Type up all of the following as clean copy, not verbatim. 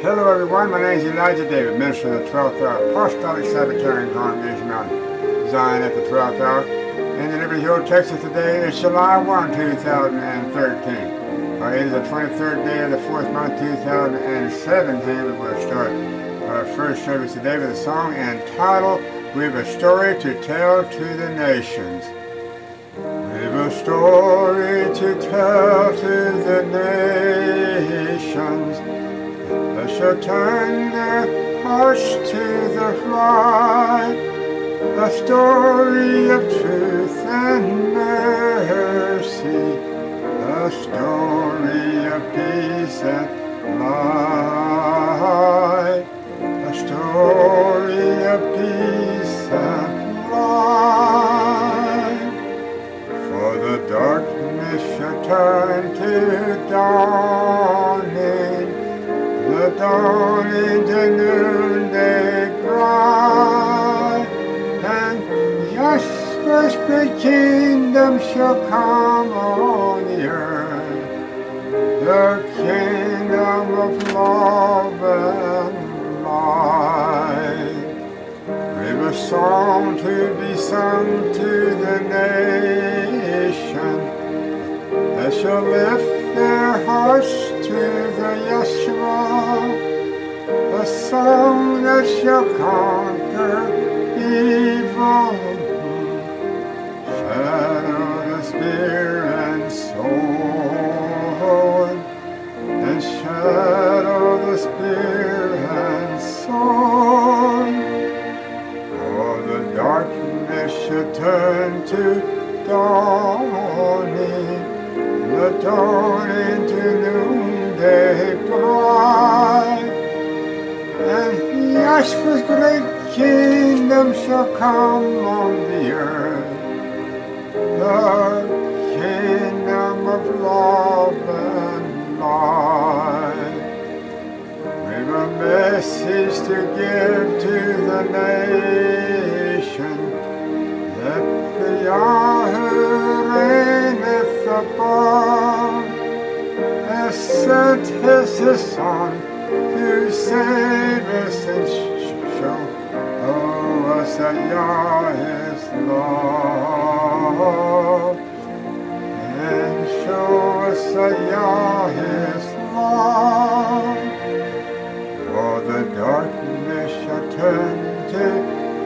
Hello everyone, my name is Elijah David, minister of the 12th hour Apostolic Sabbatarian Congregation Mount Zion at the 12th hour in the Liberty Hill, Texas. Today is July 1, 2013. It is the 23rd day of the 4th month, 2017. We will start our first service today with a song entitled, "We've a Story to Tell to the Nations." We've a story to tell to the nations, that shall turn their hearts to the right, a story of truth and mercy, a story of peace and light, a story of peace and light. For the darkness shall turn to dawning, the dawn into noonday bright, and Yahshua great kingdom shall come on the earth, the kingdom of love and light. We've a song to be sung to the nation, that shall lift their hearts to the Yeshua, a song that shall conquer evil, shadow the spirit and soul, and shadow the spirit and soul. For the darkness shall turn to dawning, the dawn into noonday bright, and Yahshua's great kingdom shall come on the earth, the kingdom of love and light. We've a message to give to the nation, that the Yahweh reigneth above, has sent his Son to save us and show us that Yah is love, and show us that Yah is love. For the darkness shall turn to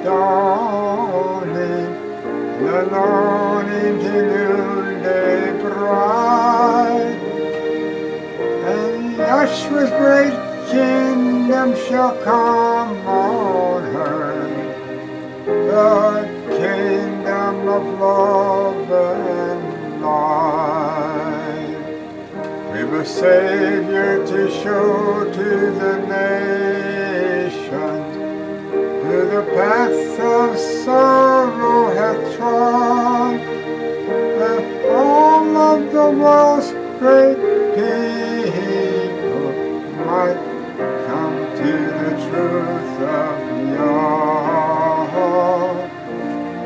dawning, the dawn into noonday bright, and Yahshua's great kingdom shall come on earth, the kingdom of love and light. We've a Savior to show to the nations, who the path of sorrow hath trod, that all of the world's great people might come to the truth of Yah,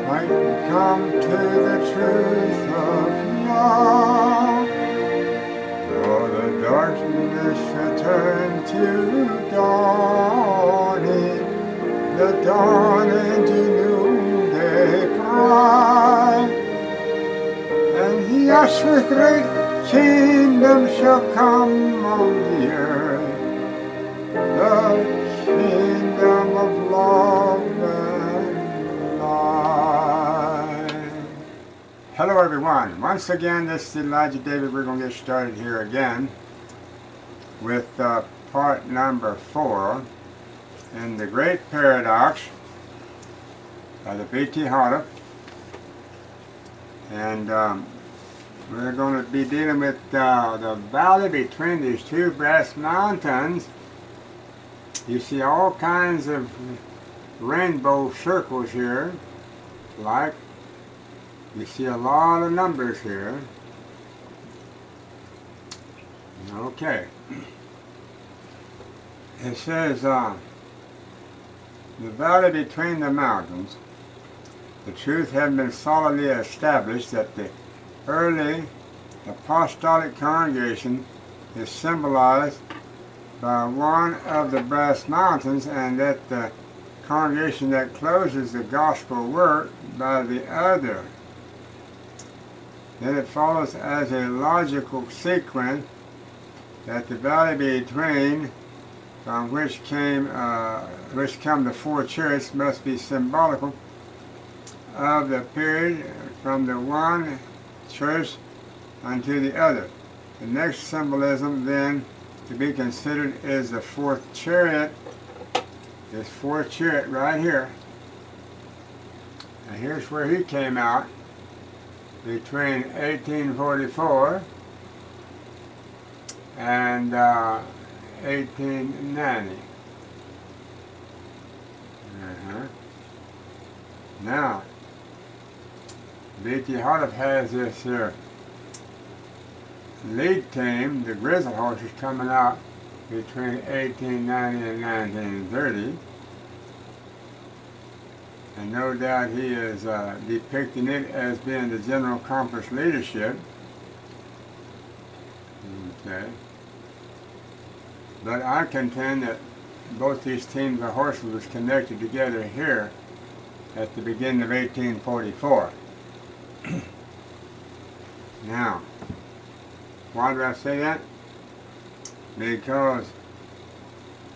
might come to the truth of Yah. For the darkness shall turn to dawning, the dawn into noonday bright, and Yahshua's great kingdom shall come on the earth, the kingdom of love and light. Hello everyone. Once again, this is Elijah David. We're going to get started here again with part number 4 in the Great Paradox by the B.T. Harloff. And we're going to be dealing with the valley between these two brass mountains. You see all kinds of rainbow circles here, like you see a lot of numbers here. Okay. It says, the valley between the mountains, the truth had been solidly established that the early apostolic congregation is symbolized by one of the brass mountains, and that the congregation that closes the gospel work by the other. Then it follows as a logical sequence that the valley between, from which come the four chariots, must be symbolical of the period from the one church unto the other. The next symbolism then to be considered is the fourth chariot. This fourth chariot right here. And here's where he came out between 1844 and 1890. Now, B.T. Harlip has this here lead team, the Grizzle horses, coming out between 1890 and 1930. And no doubt he is depicting it as being the General Conference leadership. Okay. But I contend that both these teams of horses was connected together here at the beginning of 1844. Now, why do I say that? Because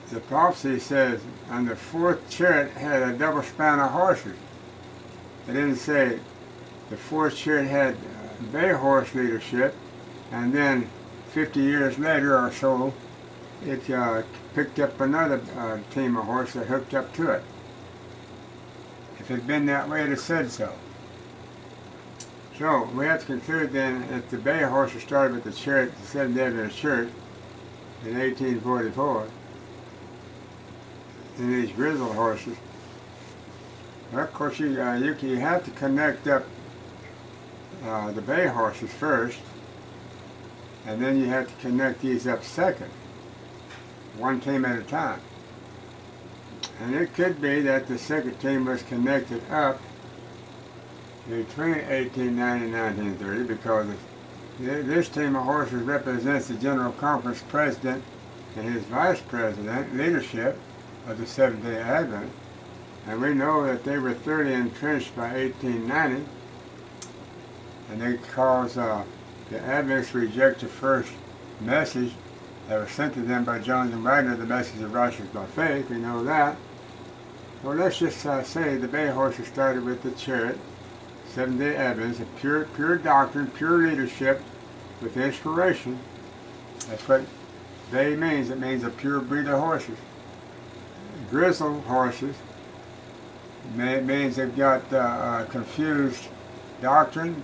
the prophecy says, and the fourth chariot had a double span of horses. It didn't say the fourth chariot had bay horse leadership, and then 50 years later or so, it picked up another team of horses that hooked up to it. If it had been that way, it had said so. So we have to conclude then that the bay horses started with the chariot, the Seventh-day Adventist Church, in 1844. And these Grizzle horses. Well, of course, you have to connect up the bay horses first, and then you have to connect these up second, one team at a time. And it could be that the second team was connected up between 1890 and 1930, because this team of horses represents the General Conference president and his vice president leadership of the Seventh-day Advent. And we know that they were thoroughly entrenched by 1890, and they caused the Adventists to reject the first message that was sent to them by Jones and Wagner, the message of righteousness by faith. We know that. Well, let's just say the bay horses started with the chariot, Seventh-day Adventists, a pure doctrine, pure leadership with inspiration. That's what bay means. It means a pure breed of horses. Grizzle horses means they've got confused doctrine.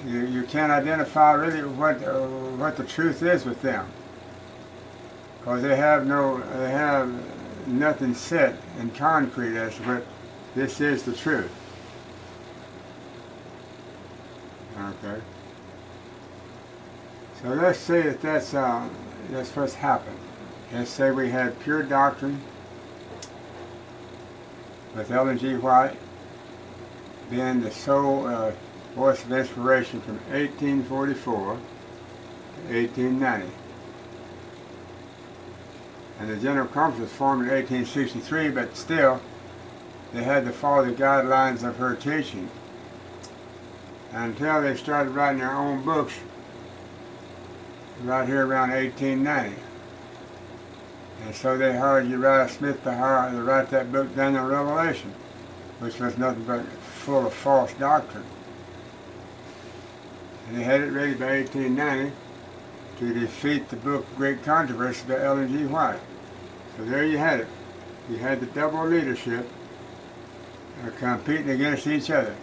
You can't identify really what the truth is with them, because they have nothing set in concrete as to what this is the truth. Okay. So let's say that that's what's happened. Let's say we had pure doctrine with Ellen G. White being the sole voice of inspiration from 1844 to 1890. And the General Conference was formed in 1863, but still they had to follow the guidelines of her teaching until they started writing their own books right here around 1890. And so they hired Uriah Smith to write that book, Daniel Revelation, which was nothing but full of false doctrine. And they had it ready by 1890 to defeat the book Great Controversy by Ellen G. White. So there you had it. You had the double leadership competing against each other.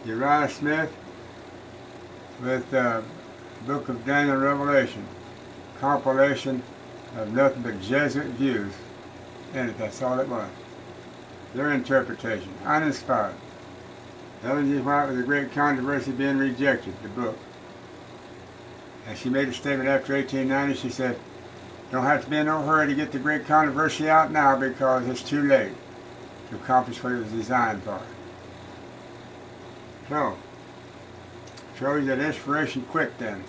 Uriah Smith with the book of Daniel Revelation, compilation of nothing but Jesuit views in it. That's all it was. Their interpretation, uninspired. Ellen G. White with the Great Controversy being rejected, the book. And she made a statement after 1890, she said, don't have to be in no hurry to get the Great Controversy out now because it's too late to accomplish what it was designed for. So, shows that inspiration quit then.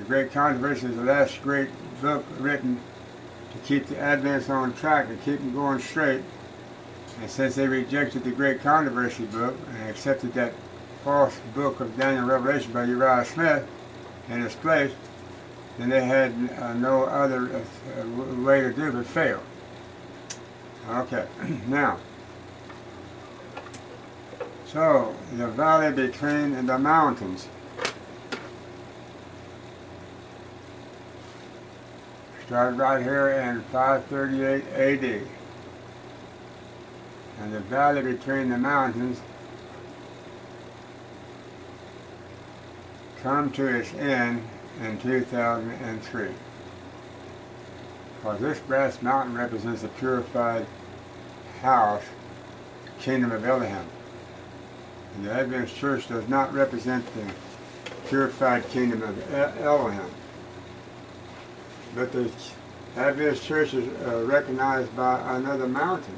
The Great Controversy is the last great book written to keep the Adventists on track and keep them going straight. And since they rejected the Great Controversy book and accepted that false book of Daniel Revelation by Uriah Smith in its place, then they had no other way to do but fail. Okay, now, so the valley between the mountains. Started right here in 538 AD. And the valley between the mountains come to its end in 2003. Because this brass mountain represents the purified house, kingdom of Elohim. And the Adventist Church does not represent the purified kingdom of Elohim. But the Adventist Church is recognized by another mountain.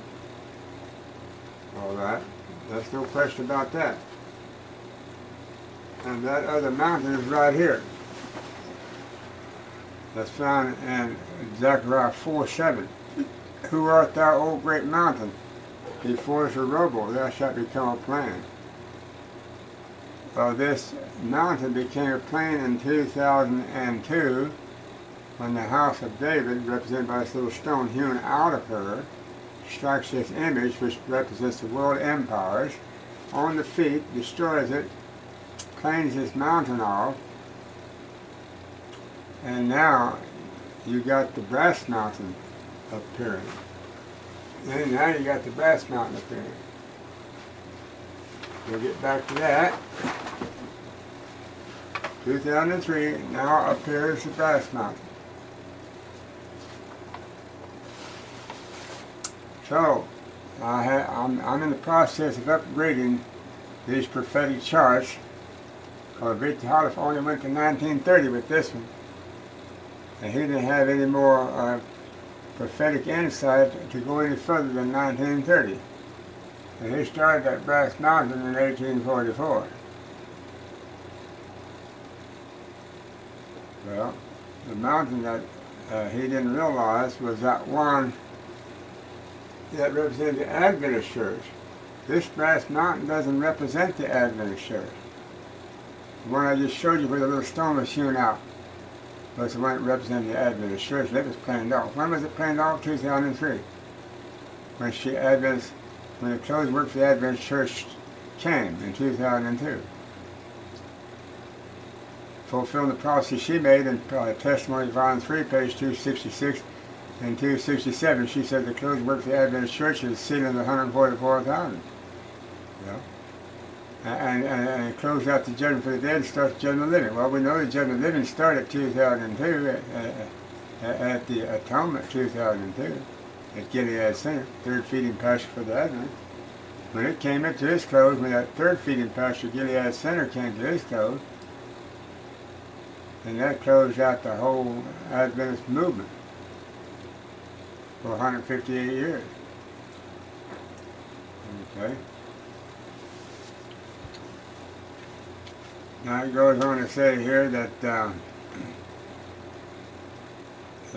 All right, there's no question about that. And that other mountain is right here. That's found in Zacharias 4:7. Who art thou, O great mountain? Before Zerubbabel thou shalt become a plain. Well, this mountain became a plain in 2002 when the house of David, represented by this little stone hewn out of her, strikes this image, which represents the world empires, on the feet, destroys it, planes this mountain off, and now you got the brass mountain appearing. And now you got the brass mountain appearing. We'll get back to that. 2003, now appears the brass mountain. So, I'm in the process of upgrading these prophetic charts, because Victor Holliff only went to 1930 with this one, and he didn't have any more prophetic insight to go any further than 1930. And he started at Brass Mountain in 1844. Well, the mountain that he didn't realize was that one that represented the Adventist Church. This brass mountain doesn't represent the Adventist Church. The one I just showed you where the little stone was hewn out was the one that represented the Adventist Church. That was planed off. When was it planned off? 2003. When the closed work for the Adventist Church came in 2002. Fulfilling the prophecy she made in Testimony Volume 3, page 266 and 267. She said the closed work for the Adventist Church is sealing the 144,000. Yeah. And it closed out the judgment for the dead and starts the judgment of the living. Well, we know the judgment of the living started 2002 at the Atonement 2002 at Gilead Center, third feeding pasture for the Advent. When it came into its close, when that third feeding pasture Gilead Center came to its close, and that closed out the whole Adventist movement for 158 years. Okay. Now it goes on to say here that the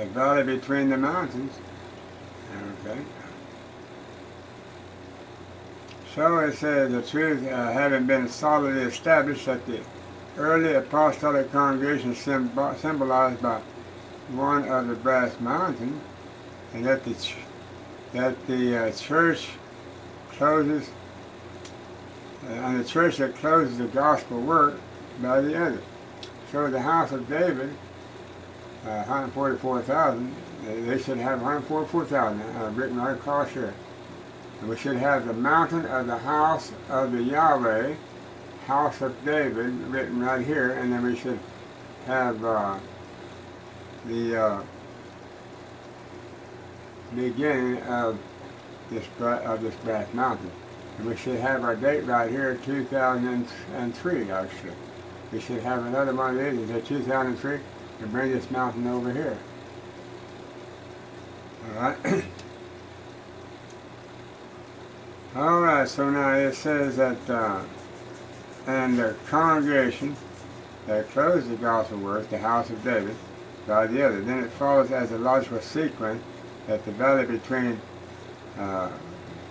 valley between the mountains. Okay. So it says the truth having been solidly established that the early apostolic congregation symbolized by one of the brass mountains, and that the church closes, and the church that closes the gospel work by the other. So the house of David, 144,000, they should have 144,000 written right across here. And we should have the mountain of the house of the Yahweh, house of David, written right here, and then we should have the beginning of this brass mountain. And we should have our date right here, 2003 actually. We should have another one of these at 2003 and bring this mountain over here. Alright. Alright, so now it says that and the congregation that closed the gospel work, the house of David, by the other. Then it follows as a logical sequence that the valley between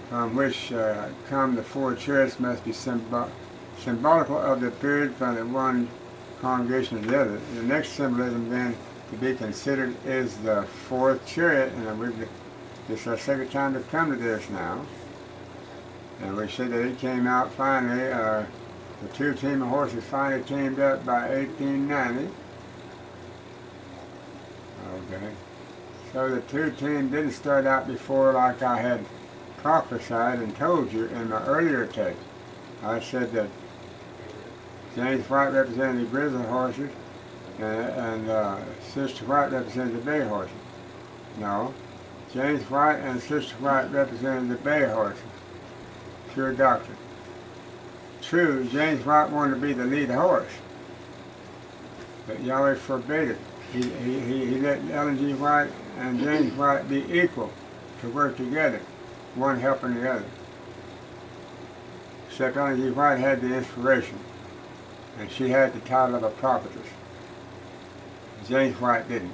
from which come the four chariots must be symbolical of the period from the one congregation to the other. The next symbolism then to be considered is the fourth chariot, and this is our second time to come to this now. And we said that it came out finally, the two team of horses finally teamed up by 1890. Okay. So the two team didn't start out before like I had prophesied and told you in my earlier text. I said that James White represented the grizzly horses and Sister White represented the bay horses. No, James White and Sister White represented the bay horses. Pure doctrine. True, James White wanted to be the lead horse, but Yahweh forbade it. He let Ellen G. White and James White be equal to work together, one helping the other. Except Ellen G. White had the inspiration, and she had the title of a prophetess. James White didn't.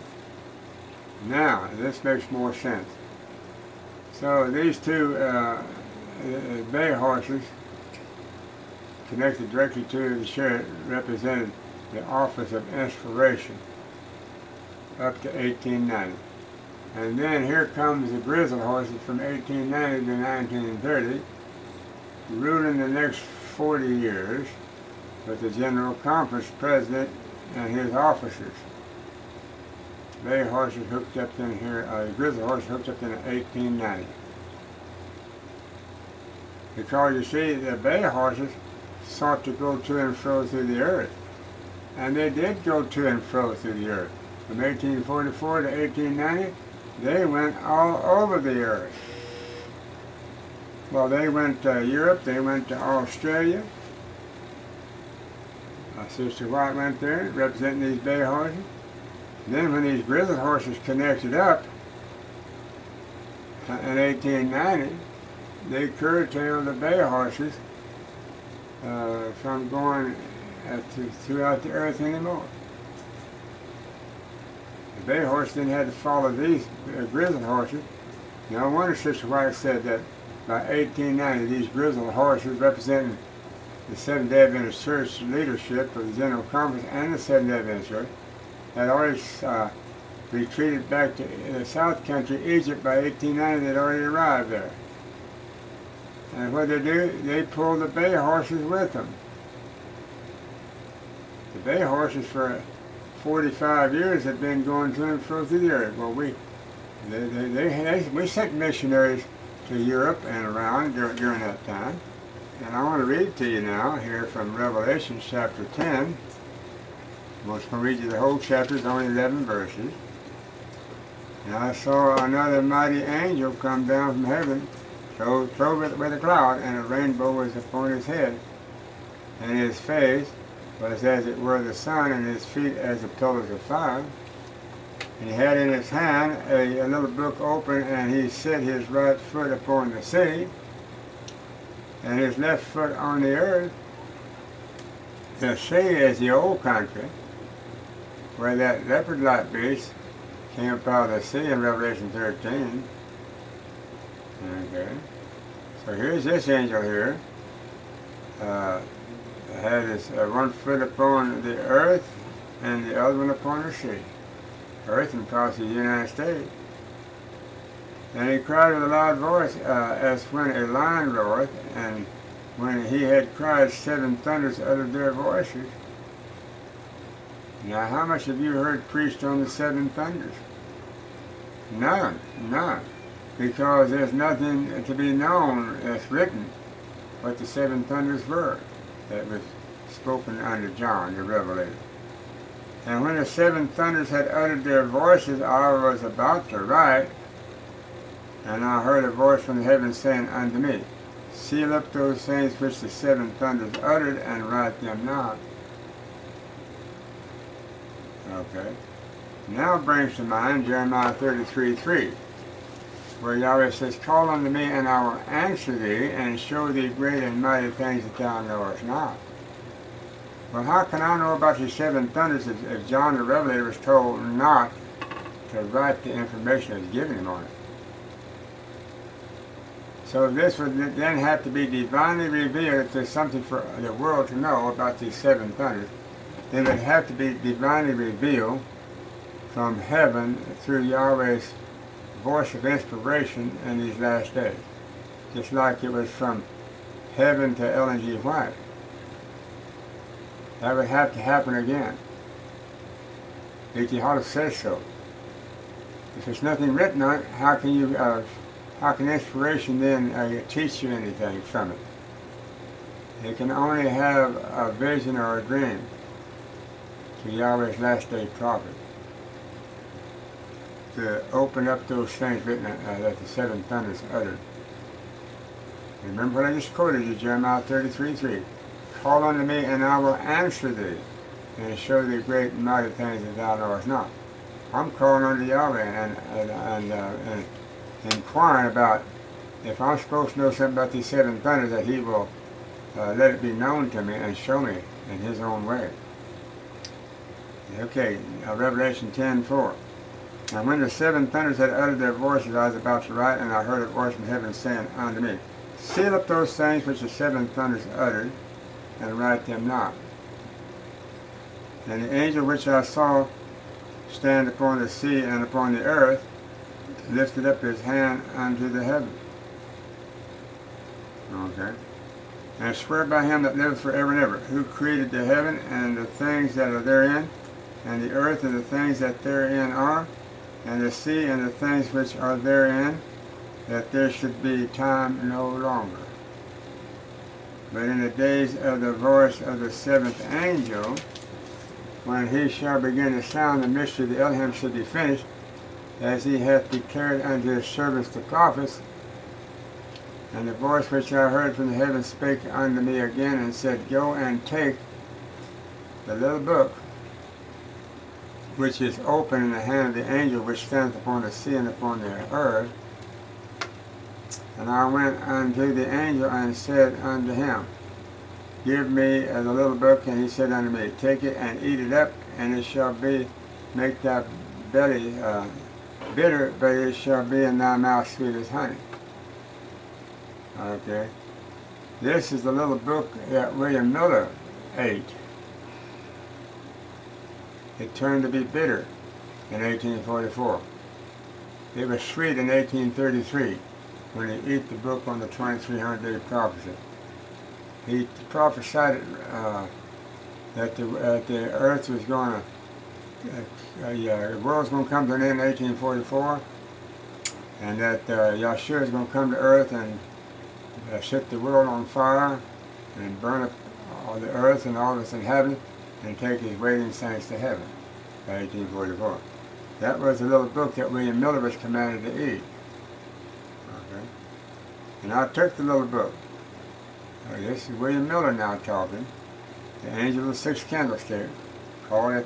Now, this makes more sense. So these two bay horses connected directly to the chariot represented the office of inspiration up to 1890. And then here comes the grizzly horses from 1890 to 1930, ruling the next 40 years with the General Conference President and his officers. Bay horses hooked up in here, the grizzly horses hooked up in 1890. Because you see, the bay horses sought to go to and fro through the earth. And they did go to and fro through the earth. From 1844 to 1890, they went all over the earth. Well, they went to Europe, they went to Australia. Sister White went there, representing these bay horses. Then when these grizzly horses connected up in 1890, they curtailed the bay horses from going throughout the earth anymore. The bay horse then had to follow these grizzly horses. No wonder Sister White said that by 1890 these grizzly horses representing the Seventh-day Adventist Church leadership of the General Conference and the Seventh-day Adventist Church had already retreated back to the South Country, Egypt. By 1890 they'd already arrived there. And what they do, they pull the bay horses with them. The bay horses for 45 years have been going to and fro through the earth. Well, we sent missionaries to Europe and around during that time. And I want to read to you now here from Revelation chapter 10. I'm just going to read you the whole chapter, it's only 11 verses. And I saw another mighty angel come down from heaven, clothed with a cloud, and a rainbow was upon his head. And his face was as it were the sun, and his feet as the pillars of fire. And he had in his hand a little book open, and he set his right foot upon the sea, and his left foot on the earth. The sea is the old country, where that leopard-like beast came up out of the sea in Revelation 13. Okay. So here's this angel here. Had his one foot upon the earth and the other one upon the sea. Earth and across the United States. And he cried with a loud voice as when a lion roareth, and when he had cried, 7 thunders uttered their voices. Now, how much have you heard preached on the 7 thunders? None, none. Because there's nothing to be known that's written what the 7 thunders were that was spoken unto John the Revelator. And when the 7 thunders had uttered their voices, I was about to write, and I heard a voice from heaven saying unto me, seal up those things which the 7 thunders uttered, and write them not. Okay. Now brings to mind Jeremiah 33:3, where Yahweh says, call unto me, and I will answer thee, and show thee great and mighty things that thou knowest not. Well, how can I know about these seven thunders if John the Revelator was told not to write the information that was given him on it? So this would then have to be divinely revealed. If there's something for the world to know about these seven thunders, then it would have to be divinely revealed from heaven through Yahweh's voice of inspiration in these last days. Just like it was from heaven to Ellen G. White. That would have to happen again. He ought to say so. If there's nothing written on it, how can inspiration then teach you anything from it? It can only have a vision or a dream to Yahweh's last day prophet to open up those things written that the seven thunders uttered. Remember what I just quoted you, Jeremiah 33:3. Call unto me, and I will answer thee, and show thee great and mighty things that thou knowest not. I'm calling unto Yahweh and inquiring about if I'm supposed to know something about these seven thunders, that He will let it be known to me and show me in His own way. Okay, Revelation 10:4. And when the seven thunders had uttered their voices, I was about to write, and I heard a voice from heaven saying unto me, Seal up those things which the seven thunders uttered, and write them not. And the angel which I saw stand upon the sea and upon the earth lifted up his hand unto the heaven. Okay. And swear by him that liveth forever and ever, who created the heaven and the things that are therein, and the earth and the things that therein are, and the sea and the things which are therein, that there should be time no longer. But in the days of the voice of the seventh angel, when he shall begin to sound, the mystery of the Elohim should be finished, as he hath declared unto his servants the prophets. And the voice which I heard from the heavens spake unto me again, and said, Go and take the little book which is open in the hand of the angel which standeth upon the sea and upon the earth. And I went unto the angel and said unto him, Give me the little book. And he said unto me, Take it and eat it up, and it shall make thy belly bitter, but it shall be in thy mouth sweet as honey. Okay. This is the little book that William Miller ate. It turned to be bitter in 1844. It was sweet in 1833 when he ate the book on the 2300-day prophecy. He prophesied that the earth was going to, the world was going to come to an end in 1844, and that Yahshua is going to come to earth and set the world on fire and burn up all the earth and all its inhabitants and take his waiting saints to heaven by 1844. That was the little book that William Miller was commanded to eat. Okay. And I took the little book. This is William Miller now talking. The angel of the sixth candlestick, called at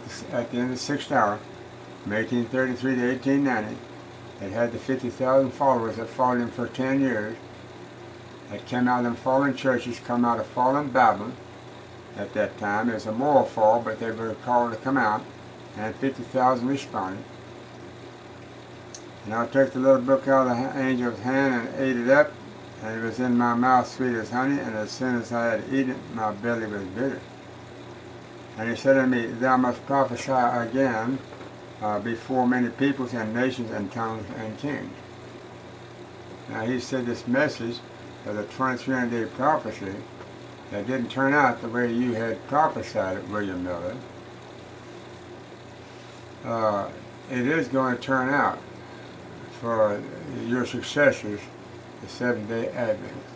the end of the sixth hour, from 1833 to 1890. It had the 50,000 followers that followed him for 10 years. That came out of them fallen churches, come out of fallen Babylon at that time. It was a moral fall, but they were called to come out, and 50,000 responded. And I took the little book out of the angel's hand and ate it up, and it was in my mouth sweet as honey, and as soon as I had eaten it, my belly was bitter. And he said to me, Thou must prophesy again before many peoples and nations and tongues and kings. Now he said this message of the 2300-day prophecy that didn't turn out the way you had prophesied it, William Miller. It is going to turn out for your successors, the Seventh-day Adventists.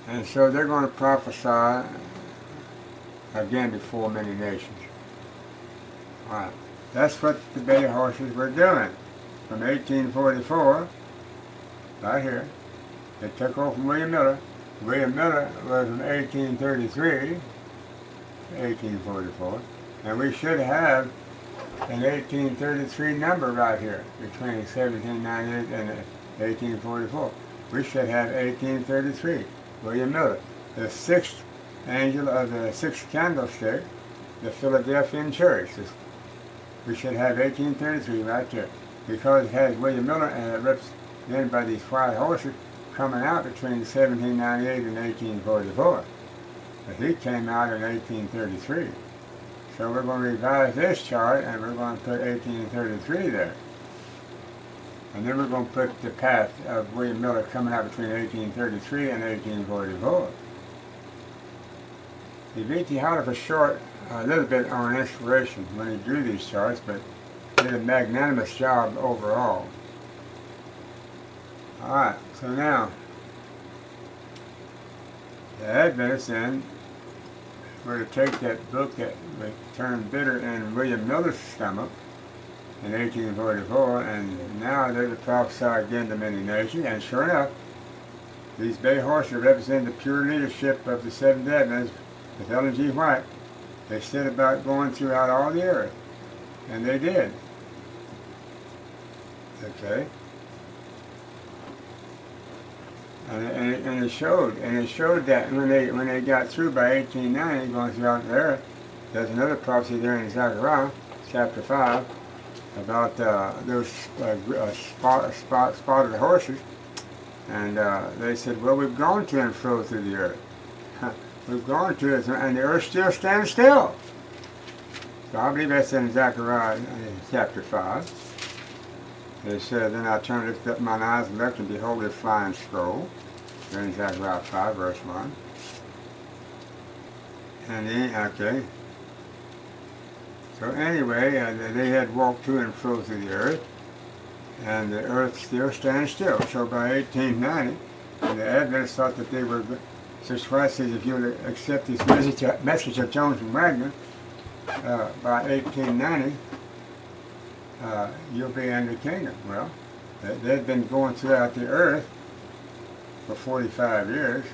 And so they're going to prophesy again before many nations. All right. That's what the bay horses were doing from 1844, right here. They took over from William Miller. William Miller was from 1833 to 1844. And we should have an 1833 number right here between 1798 and 1844. We should have 1833. William Miller, the sixth angel of the sixth candlestick, the Philadelphian church. We should have 1833 right there, because it has William Miller represented by these white horses coming out between 1798 and 1844. But he came out in 1833. So we're going to revise this chart, and we're going to put 1833 there. And then we're going to put the path of William Miller coming out between 1833 and 1844. He beat the Holler for short a little bit on inspiration when he drew these charts, but did a magnanimous job overall. Alright, so now, the Adventists then were to take that book that turned bitter in William Miller's stomach in 1844, and now they're to prophesy again to many nations, and sure enough, these bay horses represent the pure leadership of the Seventh Adventists with Ellen G. White. They said about going throughout all the earth, and they did. Okay, and it showed that when they got through by 1890, going throughout the earth, there's another prophecy there in Zacharias chapter 5 about those spotted horses, and they said, well, we've gone to and fro through the earth. We've gone to it, and the earth still stands still. So I believe that's in Zechariah chapter 5. It said, then I turned, lifted up mine eyes and looked, and behold, a flying scroll. There in Zechariah 5, verse 1. And then, okay. So anyway, they had walked to and fro through the earth, and the earth still stands still. So by 1890, the Adventists thought that they were. Sister White says, if you'll accept this message of Jones and Wagner, by 1890, you'll be in the kingdom. Well, they've been going throughout the earth for 45 years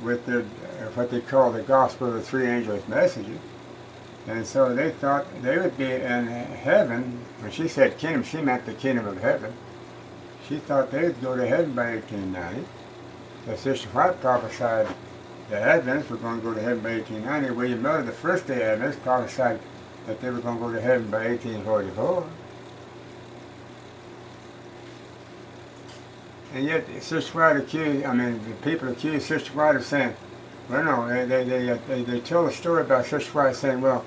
with their, what they call the gospel of the three angels' messages. And so they thought they would be in heaven. When she said kingdom, she meant the kingdom of heaven. She thought they would go to heaven by 1890. So Sister White prophesied the Adventists were going to go to heaven by 1890. William Miller, the first day Adventists, prophesied that they were going to go to heaven by 1844. And yet Sister White the people accused Sister White of saying, well, no, they tell a story about Sister White saying, well,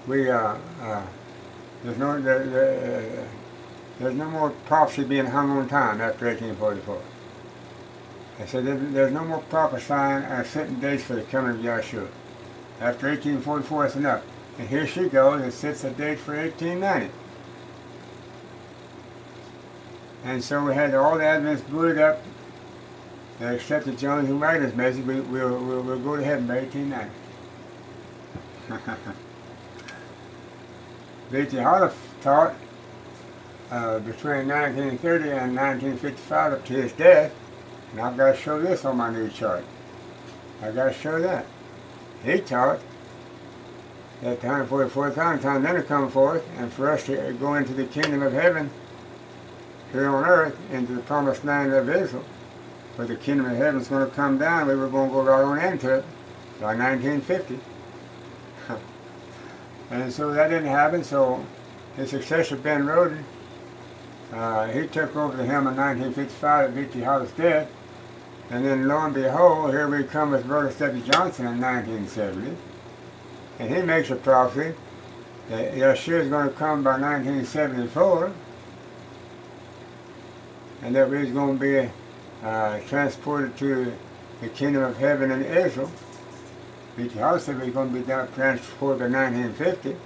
there's no more prophecy being hung on time after 1844. They said there's no more prophesying or setting dates for the coming of Yahshua. After 1844, that's enough. And here she goes and sets a date for 1890. And so we had all the Adventists booted up. They accepted Jones and Wagner's message. We'll go to heaven by 1890. B.T. Holler taught between 1930 and 1955 up to his death. And I've got to show this on my new chart. I've got to show that. He taught that the 144,000 times then to come forth, and for us to go into the kingdom of heaven here on earth, into the promised land of Israel, where the kingdom of heaven is going to come down. We were going to go right on into it by 1950. And so that didn't happen, so his successor, Ben Roden, he took over the helm in 1955 at B.T. Hollis' death. And then lo and behold, here we come with Rhoda W. Johnson in 1970. And he makes a prophecy that Yeshua is going to come by 1974. And that we're going to be transported to the kingdom of heaven in Israel. B.T. Hollis said we're going to be transported by 1950.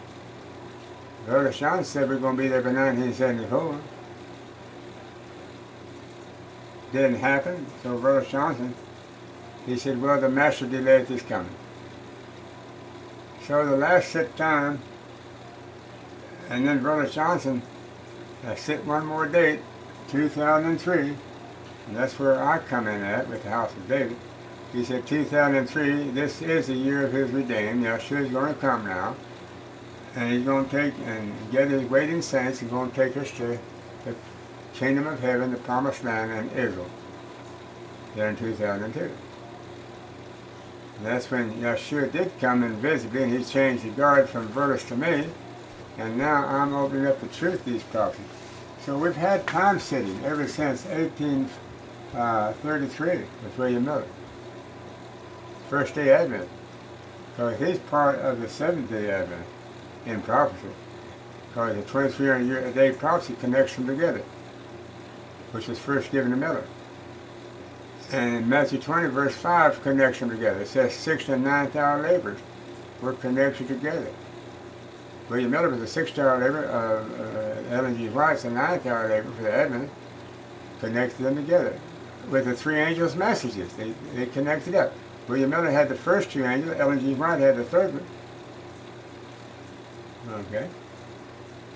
Rhoda Johnson said we're going to be there by 1974. Didn't happen, so Brother Johnson, he said, well, the master delayed is coming. So the last set time, and then Brother Johnson set one more date, 2003, and that's where I come in at with the House of David. He said 2003, this is the year of his redeemed. Yeshua is going to come now, and he's going to take and get his waiting saints and going to take us to the kingdom of heaven, the promised land, and Israel, there in 2002. And that's when Yeshua did come invisibly, and he changed the guard from Vertus to me. And now I'm opening up the truth to these prophecies. So we've had time sitting ever since 1833 with William Miller. First day Advent. So he's part of the seventh day Advent in prophecy. Because the 23-day prophecy connects them together, which was first given to Miller. And in Matthew 20, verse 5, connects them together. It says 6th and 9th hour labors were connected together. William Miller was the 6th hour labor, Ellen G. White's the 9th hour labor for the Advent, connected them together. With the three angels' messages, they connected up. William Miller had the first two angels, Ellen G. White had the third one. Okay?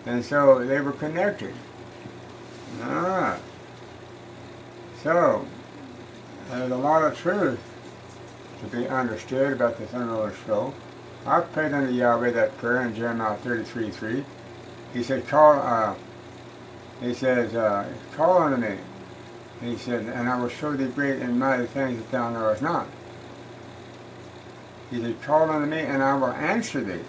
And so they were connected. Ah. So, there's a lot of truth to be understood about this unrolled scroll. I prayed unto Yahweh that prayer in Jeremiah 33:3. He said, call unto me. He said, and I will show thee great and mighty things that thou knowest not. He said, call unto me, and I will answer thee.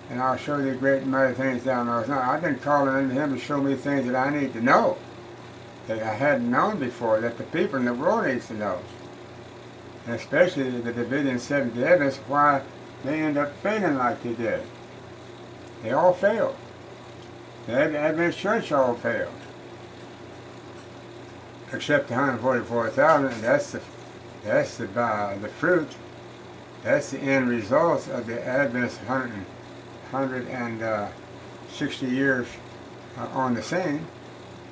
And I'll show thee great and mighty things thou knowest not. I've been calling unto him to show me things that I need to know, that I hadn't known before, that the people in the world needs to know. And especially the Davidian Seventh-day Adventists, why they end up failing like they did. They all failed. The Adventist Church all failed. Except the 144,000, and that's the fruit. That's the end result of the Adventist 160 years on the scene.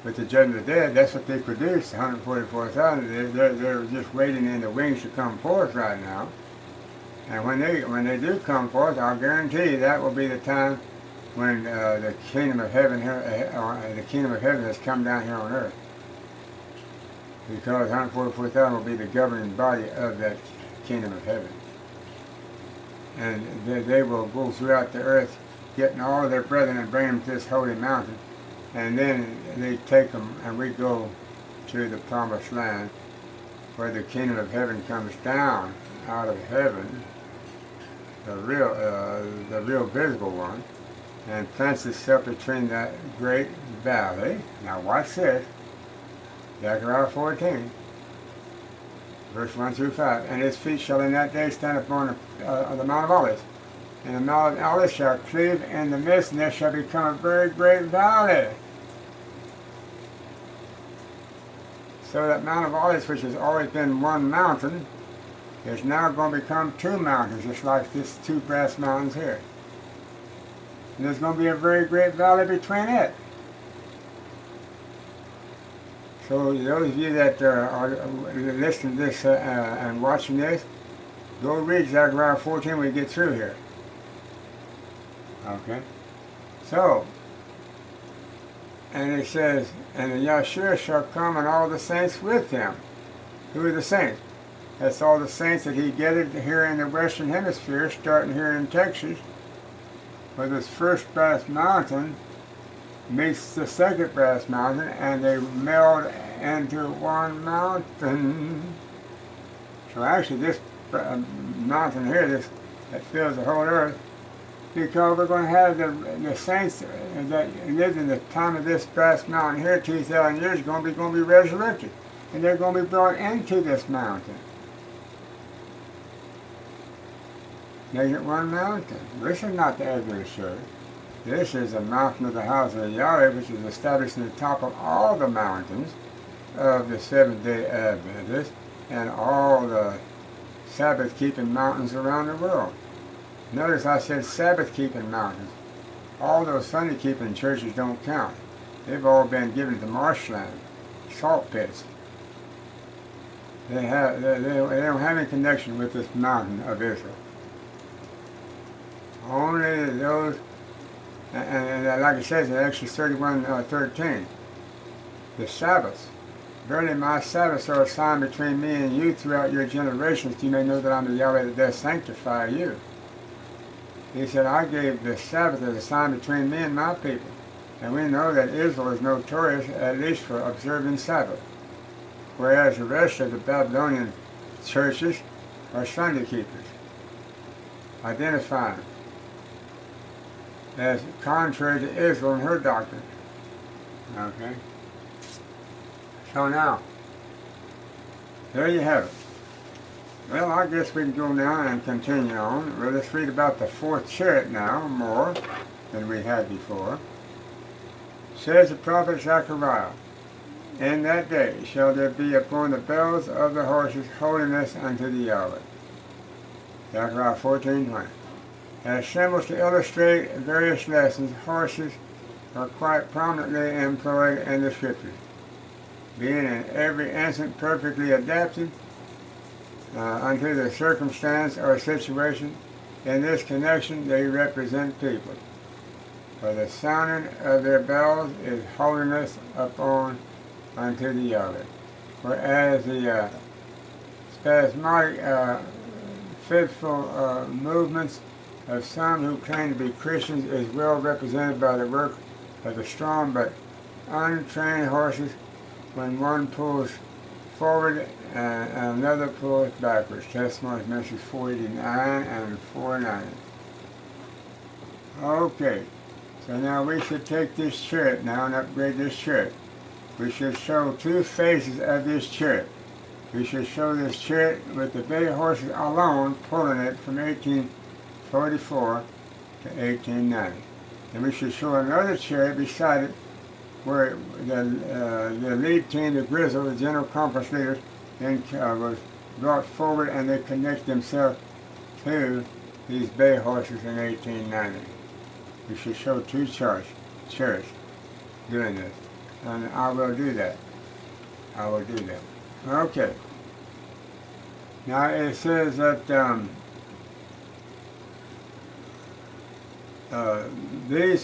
With the judgment of the dead, that's what they produced, 144,000. They're just waiting in the wings to come forth right now. And when they do come forth, I'll guarantee that will be the time when the kingdom of heaven has come down here on earth. Because 144,000 will be the governing body of that kingdom of heaven. And they will go throughout the earth, getting all of their brethren and bring them to this holy mountain. And then they take them, and we go to the promised land, where the kingdom of heaven comes down out of heaven, the real visible one, and plants itself between that great valley. Now watch this, Zacharias 14, verse 1 through 5. And his feet shall in that day stand upon the Mount of Olives. And the Mount of Olives shall cleave in the midst, and there shall become a very great valley. So that Mount of Olives, which has always been one mountain, is now going to become two mountains, just like these two brass mountains here. And there's going to be a very great valley between it. So those of you that are listening to this and watching this, go read Zechariah 14 when we get through here. Okay? So, and it says, and Yeshua shall come and all the saints with him. Who are the saints? That's all the saints that he gathered here in the Western Hemisphere, starting here in Texas, where this first brass mountain meets the second brass mountain, and they meld into one mountain. So actually this mountain here, that fills the whole earth, because we're going to have the saints that lived in the time of this brass mountain here 2,000 years ago going to be resurrected. And they're going to be brought into this mountain. Make it one mountain. This is not the Adventist Church. This is the mountain of the house of Yahweh, which is established in the top of all the mountains of the Seventh-day Adventists and all the Sabbath-keeping mountains around the world. Notice I said Sabbath-keeping mountains. All those Sunday-keeping churches don't count. They've all been given to marshland, salt pits. They don't have any connection with this mountain of Israel. Only those, and like it says in Exodus 31:13, the Sabbaths. Verily my Sabbaths are a sign between me and you throughout your generations, that you may know that I'm the Yahweh that does sanctify you. He said, I gave the Sabbath as a sign between me and my people. And we know that Israel is notorious, at least for observing Sabbath. Whereas the rest of the Babylonian churches or Sunday keepers, identifying as contrary to Israel and her doctrine. Okay? So now, there you have it. Well, I guess we can go now and continue on. Well, let's read about the fourth chariot now, more than we had before. Says the prophet Zacharias, in that day shall there be upon the bells of the horses holiness unto the Yahweh. Zechariah 14:20. As symbols to illustrate various lessons, horses are quite prominently employed in the scriptures, being in every instant perfectly adapted unto the circumstance or situation. In this connection, they represent people. For the sounding of their bells is holiness upon unto the Yahweh. Whereas the spasmodic, fitful movements of some who claim to be Christians is well represented by the work of the strong but untrained horses when one pulls forward and another pulls backwards. Testimonies Message 489 and 490. Okay, so now we should take this chariot now and upgrade this chariot. We should show two phases of this chariot. We should show this chariot with the bay horses alone pulling it from 1844 to 1890. And we should show another chariot beside it where the lead team, the Grizzle, the General Conference leaders, then was brought forward and they connect themselves to these bay horses in 1890. We should show two chariots doing this. And I will do that. I will do that. Okay. Now it says that these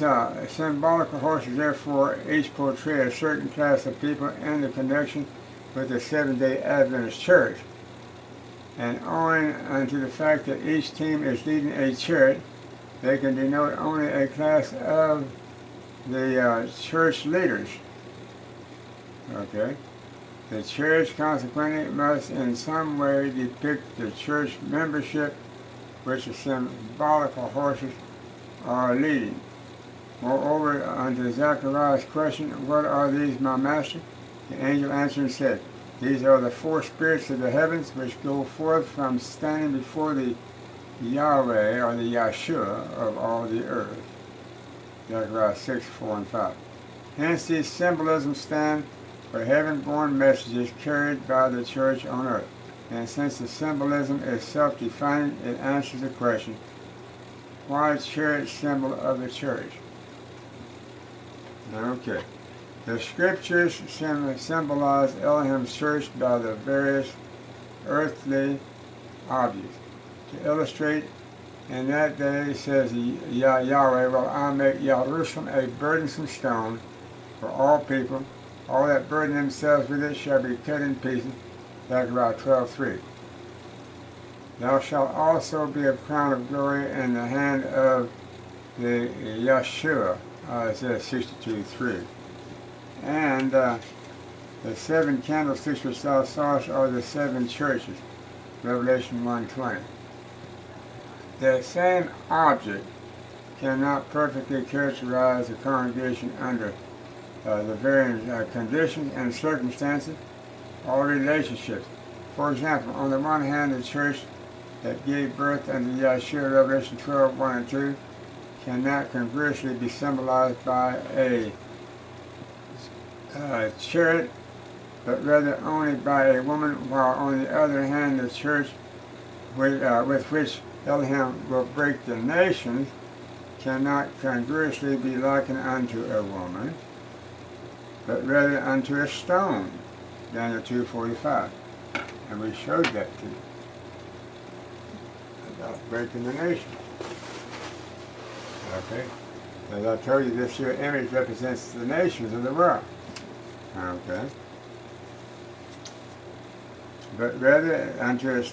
symbolical horses, therefore, each portray a certain class of people in the connection with the Seventh-day Adventist Church. And owing unto the fact that each team is leading a chariot, they can denote only a class of the church leaders. Okay? The church consequently must in some way depict the church membership which the symbolical horses are leading. Moreover, unto Zacharias' question, what are these, my master? The angel answered and said, these are the four spirits of the heavens which go forth from standing before the Yahweh or the Yahshua of all the earth. Zechariah 6:4-5. Hence these symbolisms stand for heaven-born messages carried by the church on earth. And since the symbolism is self-defining, it answers the question, why chariot symbol of the church? Okay. The scriptures symbolize Elohim's church by the various earthly objects. To illustrate, in that day, says Yahweh, will I make Jerusalem a burdensome stone for all people. All that burden themselves with it shall be cut in pieces. Zechariah 12:3. Thou shalt also be a crown of glory in the hand of the Yahshua, Isaiah 62:3. And the seven candlesticks which thou sawest are the seven churches, Revelation 1:20. The same object cannot perfectly characterize the congregation under the varying conditions and circumstances or relationships. For example, on the one hand, the church that gave birth unto Yahshua, Revelation 12:1-2, cannot congruously be symbolized by a chariot, but rather only by a woman, while on the other hand, the church with which Elohim will break the nations cannot congruously be likened unto a woman, but rather unto a stone, Daniel 2:45. And we showed that to you, about breaking the nation. Okay? As I told you, this here image represents the nations of the world. Okay? But rather unto a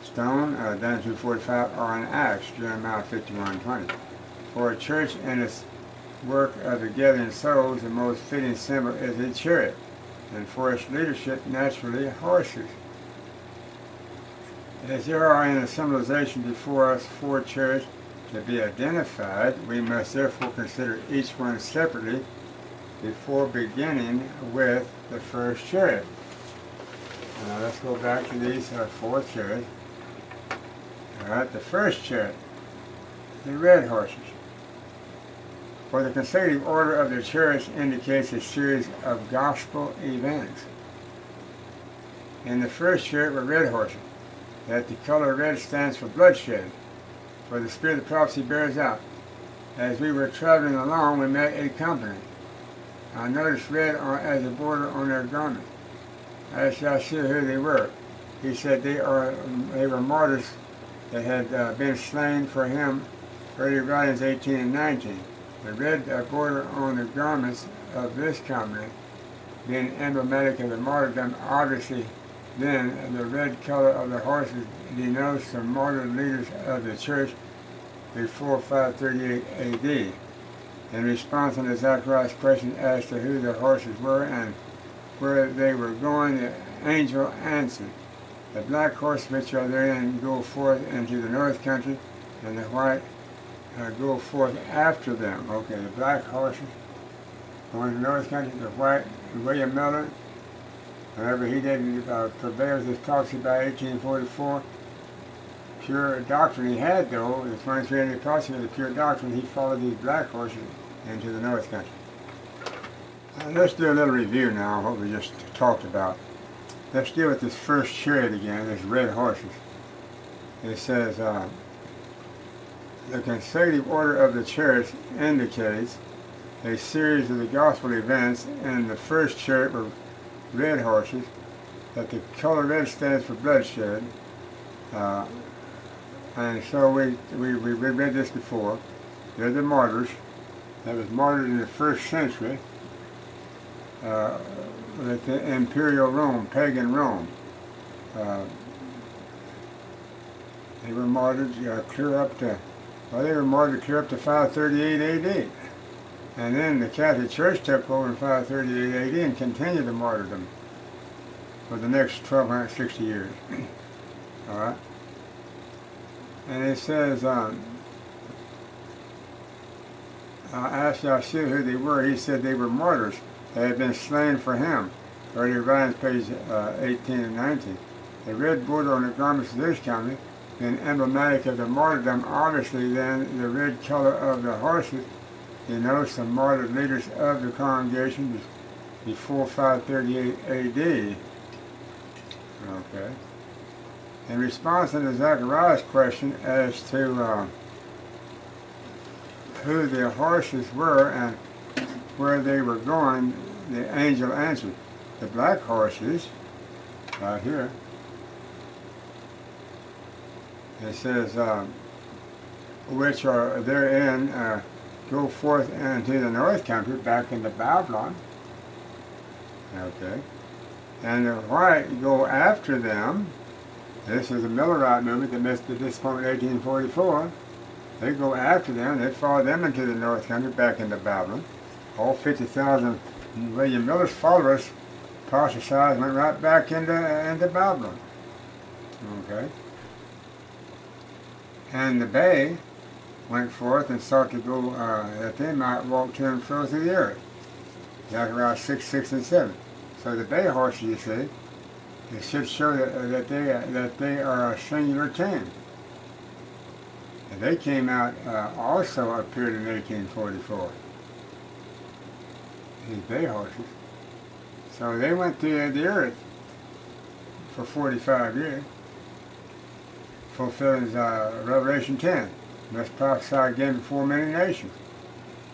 stone, Daniel 2:45, or an axe, Jeremiah 51:20. For a church in its work of the gathering souls, the most fitting symbol is a chariot, and for its leadership, naturally, horses. As there are in the symbolization before us four chariots to be identified, we must therefore consider each one separately before beginning with the first chariot. Now let's go back to these four chariots. All right, the first chariot, the red horses. For the consecutive order of the chariots indicates a series of gospel events. In the first chariot were red horses. That the color red stands for bloodshed, for the spirit of prophecy bears out. As we were traveling along, we met a company. I noticed red as a border on their garment. I asked Yahshua who they were. He said they were martyrs that had been slain for him, early writings 18 and 19. The red border on the garments of this company, being emblematic of the martyrdom, obviously then the red color of the horses denotes the martyred leaders of the church before 538 AD. In response to Zacharias' question as to who the horses were and where they were going, the angel answered, the black horses which are therein go forth into the north country, and the white go forth after them. Okay, the black horses going to the north country, the white, William Miller, whenever he didn't prevail with his prophecy by 1844, pure doctrine he had though, the 23 prophecy of the pure doctrine, he followed these black horses into the north country. Let's do a little review now of what we just talked about. Let's deal with this first chariot again, this red horses. It says, the consecutive order of the chariots indicates a series of the gospel events. In the first chariot were red horses, that the color red stands for bloodshed, and so we read this before. They're the martyrs that was martyred in the first century with the imperial Rome, pagan Rome. They were martyred clear up to 538 AD. And then the Catholic Church took over in 538 AD and continued the martyrdom for the next 1260 years. All right? And it says, I asked Yahshua who they were. He said they were martyrs. They had been slain for him. Early writings, page 18 and 19. The red border on the garments of this company, being emblematic of the martyrdom, obviously then the red color of the horses denotes the martyred leaders of the congregation before 538 AD. Okay. In response to the Zacharias question as to who the horses were and where they were going, the angel answered, the black horses, right here, it says, which are therein go forth into the north country, back into Babylon. Okay. And the white go after them. This is the Millerite movement that missed at this point in 1844. They go after them, they follow them into the north country, back into Babylon. All 50,000 William Miller's followers, apostatized, went right back into Babylon. Okay. And the bay went forth and sought to go, that they might walk to and fro through the earth. Zacharias 6, 6 and 7. So the bay horses, you see, it should show that they are a singular team. And they came out, also appeared in 1844. These bay horses. So they went to the earth for 45 years, fulfilling Revelation 10. Must prophesy again before many nations.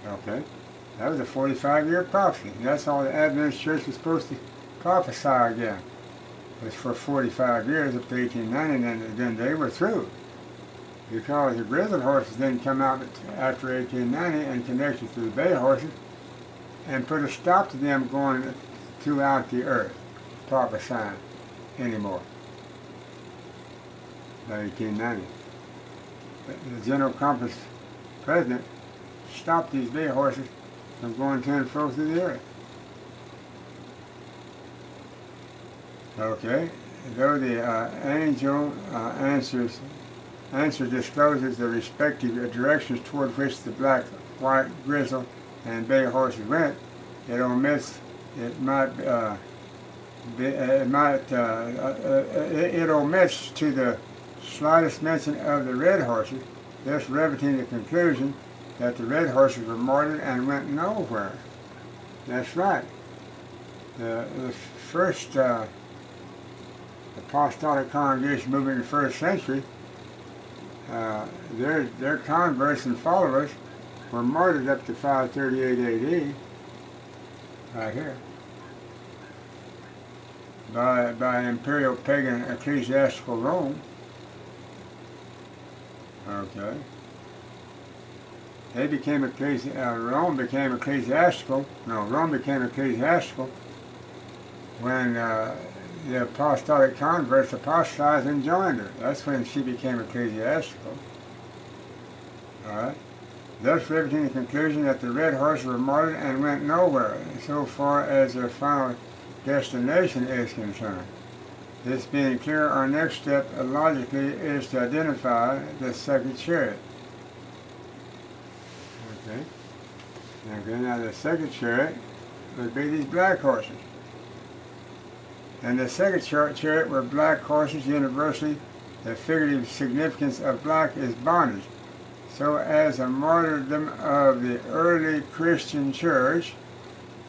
Okay. That was a 45-year prophecy. And that's all the Adventist Church was supposed to prophesy again. It was for 45 years up to 1890, and then they were through. Because the grizzled horses didn't come out after 1890 and connected to the bay horses and put a stop to them going throughout the earth, prophesying anymore. By 1890. The General Conference president stopped these bay horses from going to and fro through the earth. Okay, though the angel answer discloses the respective directions toward which the black, white, grizzle, and bay horses went, it omits it omits to the slightest mention of the red horses, thus riveting the conclusion that the red horses were martyred and went nowhere. That's right. The first apostolic congregation movement in the first century, their converts and followers were martyred up to 538 AD, right here, by imperial pagan ecclesiastical Rome. Okay. They became Rome became ecclesiastical. No, Rome became ecclesiastical when the apostolic converts apostatized and joined her. That's when she became ecclesiastical. All right. Thus riveting the conclusion that the red horses were martyred and went nowhere so far as their final destination is concerned. This being clear, our next step logically is to identify the second chariot. Okay, now the second chariot would be these black horses. And the second chariot were black horses. Universally, the figurative significance of black is bondage. So as the martyrdom of the early Christian church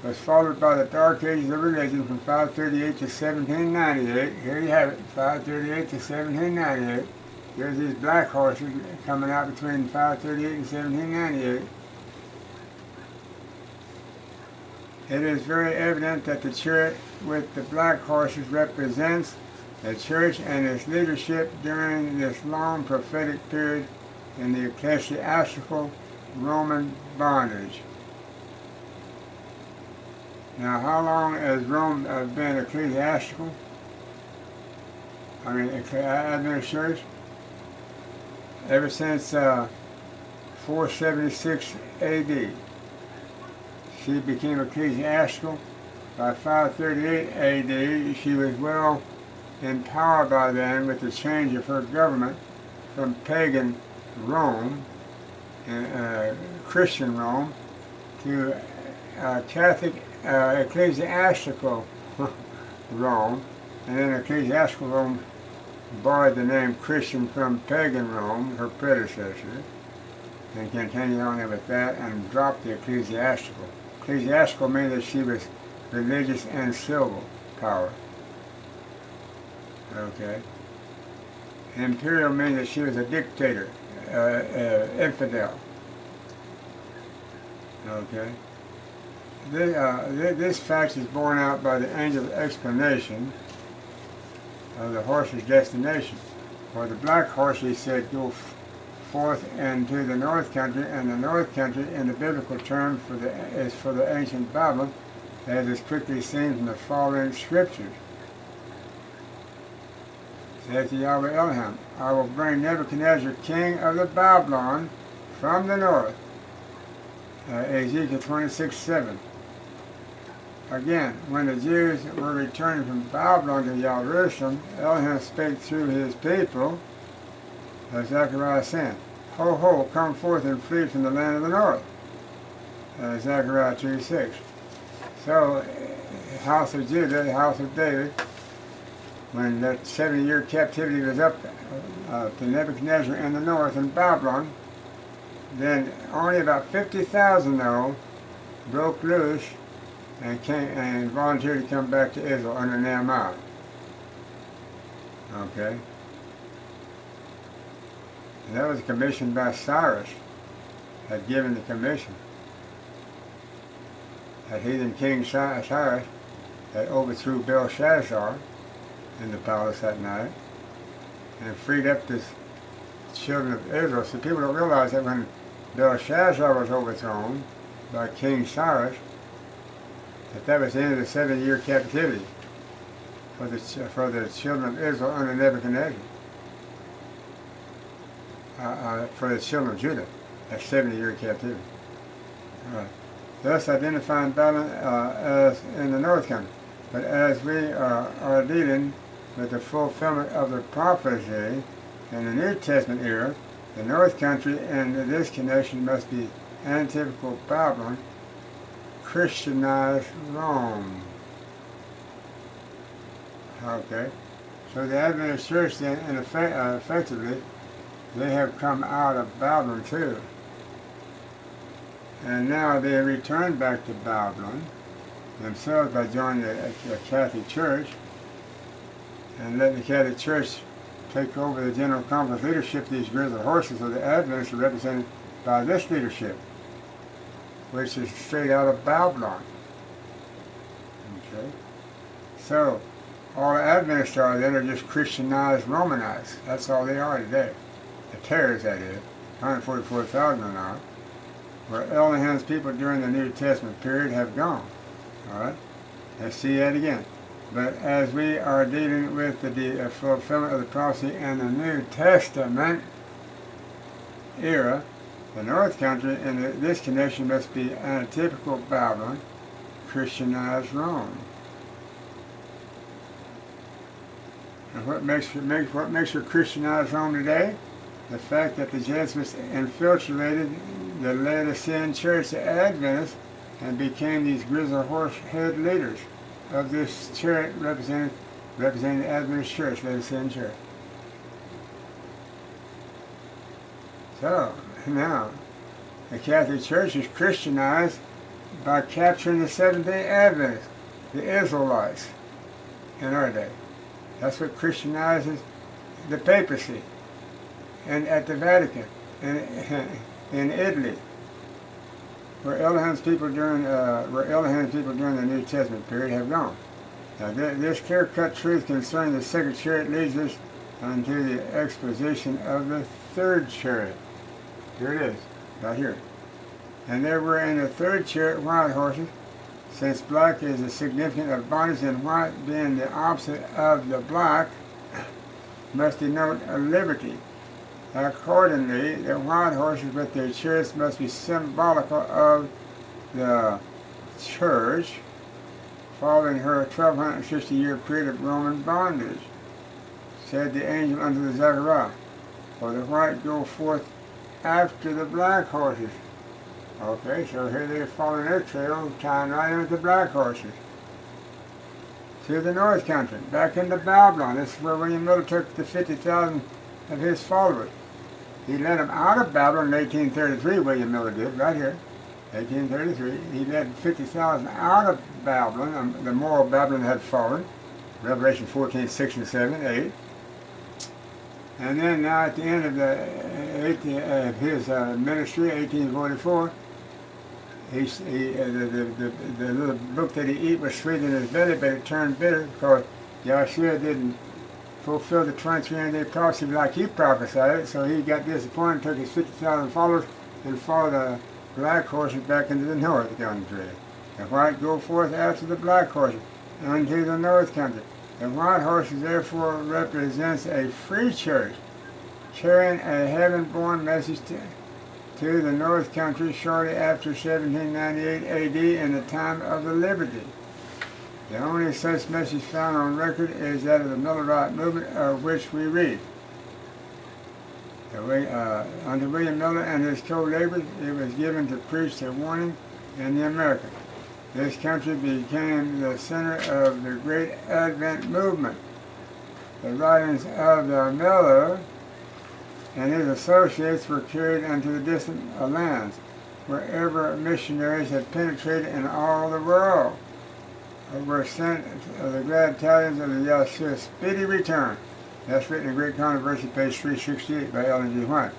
was followed by the Dark Ages of religion from 538 to 1798, here you have it, 538 to 1798. There's these black horses coming out between 538 and 1798. It is very evident that the chariot with the black horses represents the church and its leadership during this long prophetic period in the ecclesiastical Roman bondage. Now, how long has Rome been ecclesiastical? I mean, administrators? Ever since 476 AD. She became ecclesiastical. By 538 AD, she was well empowered by then with the change of her government from pagan Rome, Christian Rome, to Catholic ecclesiastical Rome, and then ecclesiastical Rome borrowed the name Christian from pagan Rome, her predecessor, and continued on with that and dropped the ecclesiastical. Ecclesiastical means that she was religious and civil power. Okay. Imperial means that she was a dictator, infidel. Okay. This fact is borne out by the angel's explanation of the horse's destination. For the black horse, he said, go forth into the north country, and the north country in the biblical term is for the ancient Babylon, as is quickly seen from the following scriptures. Saith Yahweh Elohim, I will bring Nebuchadnezzar, king of the Babylon, from the north. Ezekiel 26:7. Again, when the Jews were returning from Babylon to Jerusalem, Elohim spake through his people, as Zacharias said, Ho, ho, come forth and flee from the land of the north. Zechariah 2:6. So, the house of Judah, the house of David, when that 70-year captivity was up to Nebuchadnezzar in the north in Babylon, then only about 50,000 though broke loose and came and volunteered to come back to Israel under Nehemiah. Okay. And that was commissioned by Cyrus, had given the commission. That heathen king Cyrus that overthrew Belshazzar in the palace that night and freed up the children of Israel. So people don't realize that when Belshazzar was overthrown by King Cyrus, that was the end of the 70-year captivity for the children of Israel under Nebuchadnezzar. For the children of Judah, that 70-year captivity. Thus identifying Babylon as in the north country. But as we are dealing with the fulfillment of the prophecy in the New Testament era, the North Country in this connection must be antithetical Babylon, Christianized Rome. Okay, so the Adventist Church then, effectively, they have come out of Babylon too. And now they return back to Babylon themselves by joining the Catholic Church and letting the Catholic Church take over the General Conference leadership. These grizzled horses of the Adventists are represented by this leadership, which is straight out of Babylon. Okay, so all the Adventists are then are just Christianized, Romanized. That's all they are today. The tares, that is, 144,000 now, where Elnahan's people during the New Testament period have gone. All right, let's see that again. But as we are dealing with the fulfillment of the prophecy in the New Testament era, the North Country in this connection must be antithetical Babylon, Christianized Rome. And what makes for Christianized Rome today? The fact that the Jesuits infiltrated the Laodicean Church, the Adventists, and became these grizzled horse-head leaders of this church representing the Adventist Church, Laodicean Church. So, now, the Catholic Church is Christianized by capturing the Seventh-day Adventists, the Israelites, in our day. That's what Christianizes the papacy, and at the Vatican, in Italy, where Elnahan's people during the New Testament period have gone. Now, this clear-cut truth concerning the second chariot leads us unto the exposition of the third chariot. Here it is, right here. And there were in the third chariot white horses, since black is a significant of bondage and white being the opposite of the black, must denote a liberty. Accordingly, the white horses with their chariots must be symbolical of the church following her 1260-year period of Roman bondage. Said the angel unto the Zacharias, for the white go forth after the black horses. Okay, so here they're following their trail, tying right in with the black horses. To the North Country, back into Babylon. This is where William Miller took the 50,000 of his followers. He led them out of Babylon in 1833, William Miller did, right here, 1833. He led 50,000 out of Babylon, the moral Babylon had fallen, Revelation 14, 6 and 7, 8. And then now at the end of his ministry, 1844, the little book that he ate was sweet in his belly, but it turned bitter because Yahshua didn't fulfill the 23-day prophecy like he prophesied it, so he got disappointed, took his 50,000 followers and followed the black horses back into the North Country. The white go forth after the black horses unto the North Country. The white horses therefore represents a free church carrying a heaven-born message to the North Country shortly after 1798 AD in the time of the Liberty. The only such message found on record is that of the Millerite movement, of which we read. Unto William Miller and his co-laborers it was given to preach the warning in the America. This country became the center of the great Advent movement. The writings of the Miller and his associates were carried into the distant lands, wherever missionaries had penetrated in all the world, were sent the glad tidings of the Yahshua's speedy return. That's written in Great Controversy, page 368 by Ellen G. White.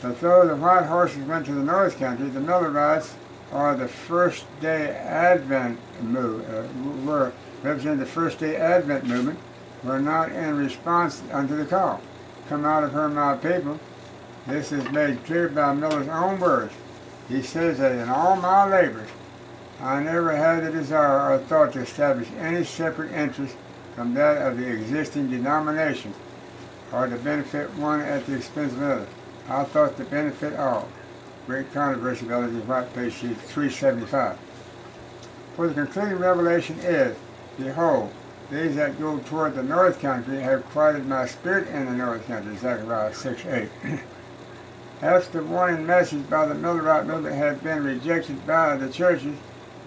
But though the white horses went to the North Country, the Millerites, or the first day Advent were representing the first day Advent movement, were not in response unto the call. Come out of her, my people. This is made clear by Miller's own words. He says that in all my labors, I never had the desire or thought to establish any separate interest from that of the existing denominations, or to benefit one at the expense of another. I thought to benefit all. Great Controversy of Ellen G. White, page 375. For the concluding revelation is, behold, These that go toward the north country have quieted my spirit in the north country, Zacharias 6:8. As the warning message by the Millerite movement had been rejected by the churches,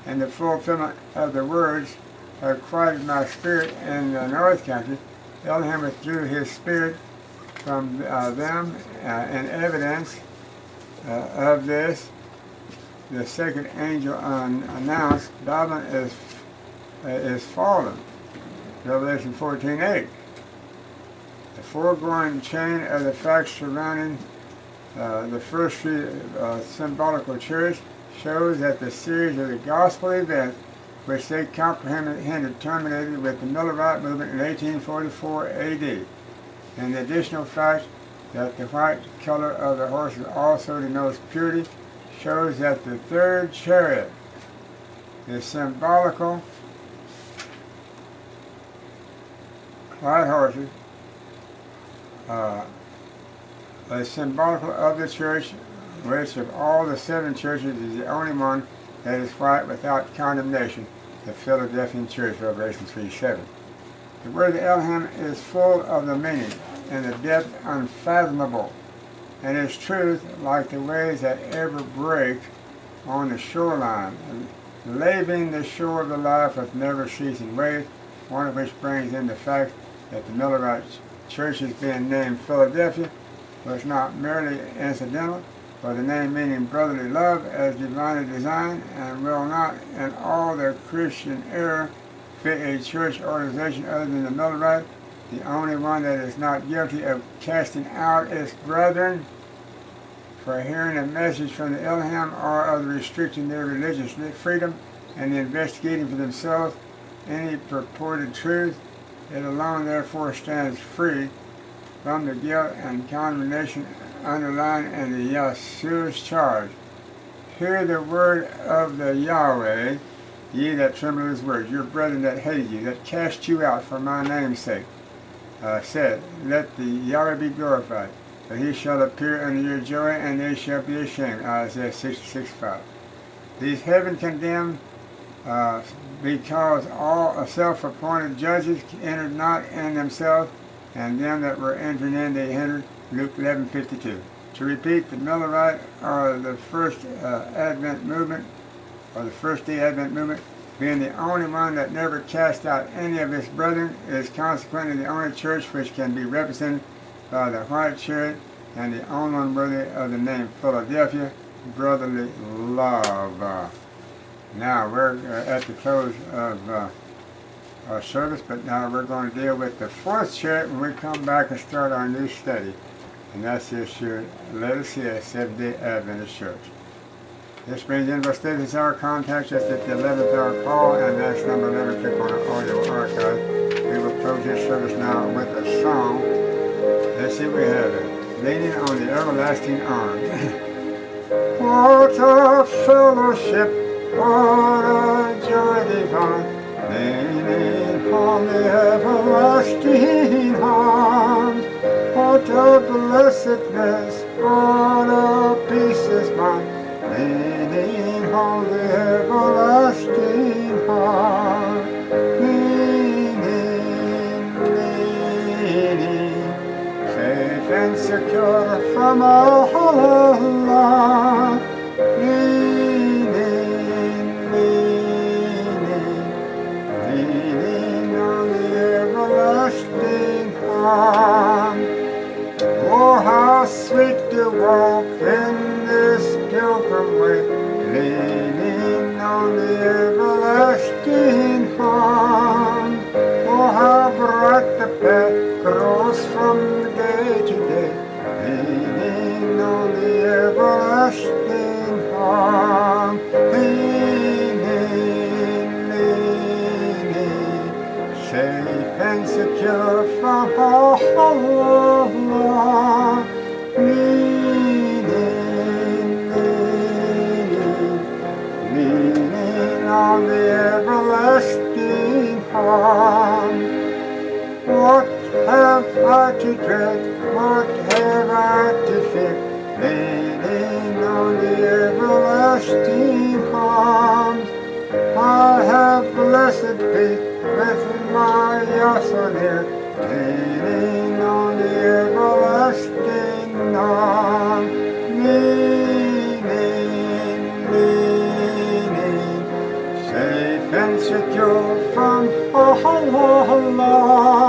and the fulfillment of the words have quieted my spirit in the north country, Elohim withdrew his spirit from them. In evidence of this, the second angel announced, Babylon is fallen. Revelation 14:8. The foregoing chain of the facts surrounding the first three symbolical church shows that the series of the gospel events which they comprehended terminated with the Millerite movement in 1844 AD. And the additional fact that the white color of the horses also denotes purity shows that the third chariot is symbolical. White horses is symbolical of the church, which of all the seven churches is the only one that is white without condemnation, the Philadelphian Church, Revelation 3:7. The word of Elohim is full of the meaning and the depth unfathomable, and its truth like the waves that ever break on the shoreline, laving the shore of the life with never-ceasing waves, one of which brings in the fact that the Millerite churches being named Philadelphia was not merely incidental, for the name meaning brotherly love as divinely designed, and will not in all their Christian era fit a church organization other than the Millerite, the only one that is not guilty of casting out its brethren for hearing a message from the Elohim or of restricting their religious freedom and investigating for themselves any purported truth. It alone therefore stands free from the guilt and condemnation underlying in the Yeshua's charge. Hear the word of the Yahweh, ye that tremble at his words, your brethren that hated you, that cast you out for my name's sake, said, let the Yahweh be glorified, but he shall appear unto your joy, and they shall be ashamed. Isaiah 66:5. These heaven condemned because all self-appointed judges entered not in themselves, and them that were entering in they entered. Luke 11:52. To repeat, the Millerite or the first Advent movement, or the first day Advent movement, being the only one that never cast out any of his brethren, is consequently the only church which can be represented by the white chariot, and the only one worthy of the name Philadelphia, brotherly love. Now we're at the close of our service, but now we're going to deal with the fourth chariot when we come back and start our new study. And that's this here, let us see a Seventh-day Adventist Church. This brings in our study this hour. Contact us at the 11th hour call, and that's number 11. Click on our audio archive. We will close this service now with a song. Let's see what we have it. Leaning on the Everlasting Arms. What a fellowship, what a joy divine, leaning on the everlasting arms. What a blessedness, what a peace is mine, leaning on the everlasting arms. Leaning, safe and secure from all alarm. Leaning on the everlasting arm. Oh, how sweet to walk in this pilgrim way, leaning on the everlasting arm. Oh, how bright the path grows from day to day, leaning on the everlasting arm. Safe and secure from all alarm. Leaning on the everlasting arm. What have I to dread? What have I to fear? Leaning on the everlasting arms. I have blessed peace, with my yasser near, leaning on the everlasting arm, leaning, safe and secure from all alarm.